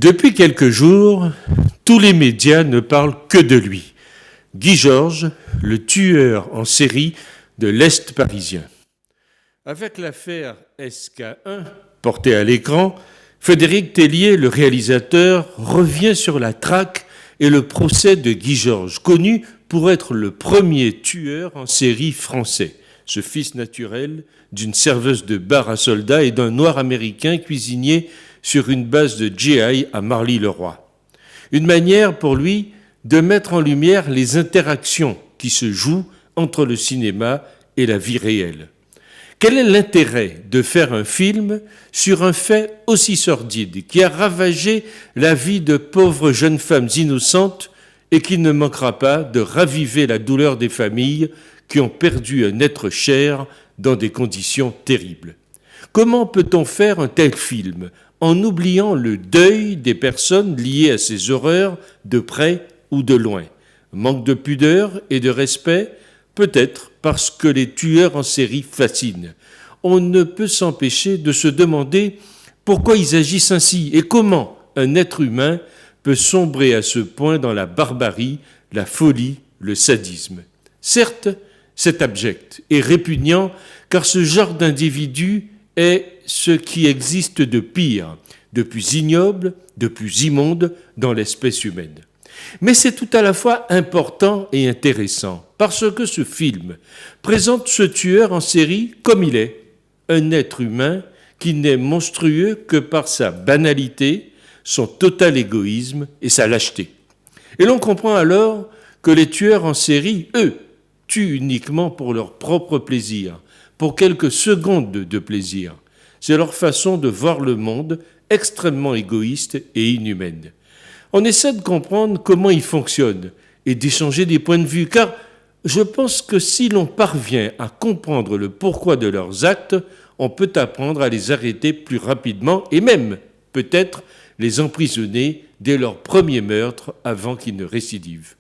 Depuis quelques jours, tous les médias ne parlent que de lui. Guy Georges, le tueur en série de l'Est parisien. Avec l'affaire SK1 portée à l'écran, Frédéric Tellier, le réalisateur, revient sur la traque et le procès de Guy Georges, connu pour être le premier tueur en série français, ce fils naturel d'une serveuse de bar à soldats et d'un noir américain cuisinier sur une base de GI à Marly-le-Roi. Une manière pour lui de mettre en lumière les interactions qui se jouent entre le cinéma et la vie réelle. Quel est l'intérêt de faire un film sur un fait aussi sordide qui a ravagé la vie de pauvres jeunes femmes innocentes et qui ne manquera pas de raviver la douleur des familles qui ont perdu un être cher dans des conditions terribles? Comment peut-on faire un tel film en oubliant le deuil des personnes liées à ces horreurs de près ou de loin? Manque de pudeur et de respect? Peut-être parce que les tueurs en série fascinent. On ne peut s'empêcher de se demander pourquoi ils agissent ainsi et comment un être humain peut sombrer à ce point dans la barbarie, la folie, le sadisme. Certes, c'est abject et répugnant car ce genre d'individu est ce qui existe de pire, de plus ignoble, de plus immonde dans l'espèce humaine. Mais c'est tout à la fois important et intéressant, parce que ce film présente ce tueur en série comme il est, un être humain qui n'est monstrueux que par sa banalité, son total égoïsme et sa lâcheté. Et l'on comprend alors que les tueurs en série, eux, tuent uniquement pour leur propre plaisir, pour quelques secondes de plaisir. C'est leur façon de voir le monde extrêmement égoïste et inhumaine. On essaie de comprendre comment ils fonctionnent et d'échanger des points de vue, car je pense que si l'on parvient à comprendre le pourquoi de leurs actes, on peut apprendre à les arrêter plus rapidement et même, peut-être, les emprisonner dès leur premier meurtre avant qu'ils ne récidivent.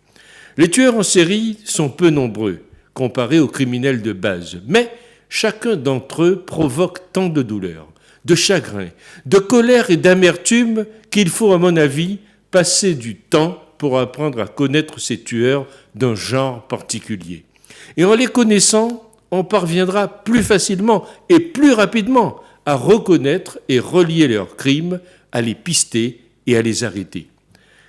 Les tueurs en série sont peu nombreux, comparés aux criminels de base, mais chacun d'entre eux provoque tant de douleur, de chagrin, de colère et d'amertume qu'il faut, à mon avis, passer du temps pour apprendre à connaître ces tueurs d'un genre particulier. Et en les connaissant, on parviendra plus facilement et plus rapidement à reconnaître et relier leurs crimes, à les pister et à les arrêter.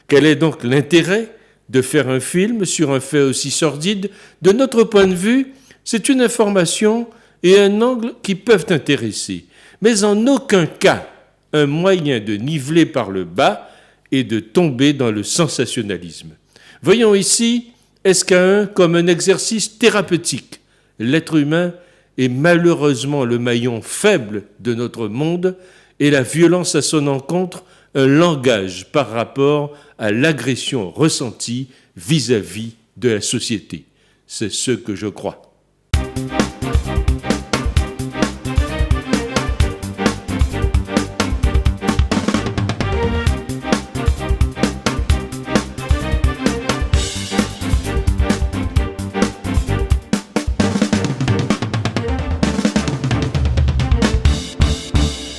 Quel est donc l'intérêt de faire un film sur un fait aussi sordide? De notre point de vue, c'est une information et un angle qui peuvent intéresser, mais en aucun cas un moyen de niveler par le bas et de tomber dans le sensationnalisme. Voyons ici SK1 comme un exercice thérapeutique. L'être humain est malheureusement le maillon faible de notre monde et la violence à son encontre un langage par rapport à l'agression ressentie vis-à-vis de la société. C'est ce que je crois.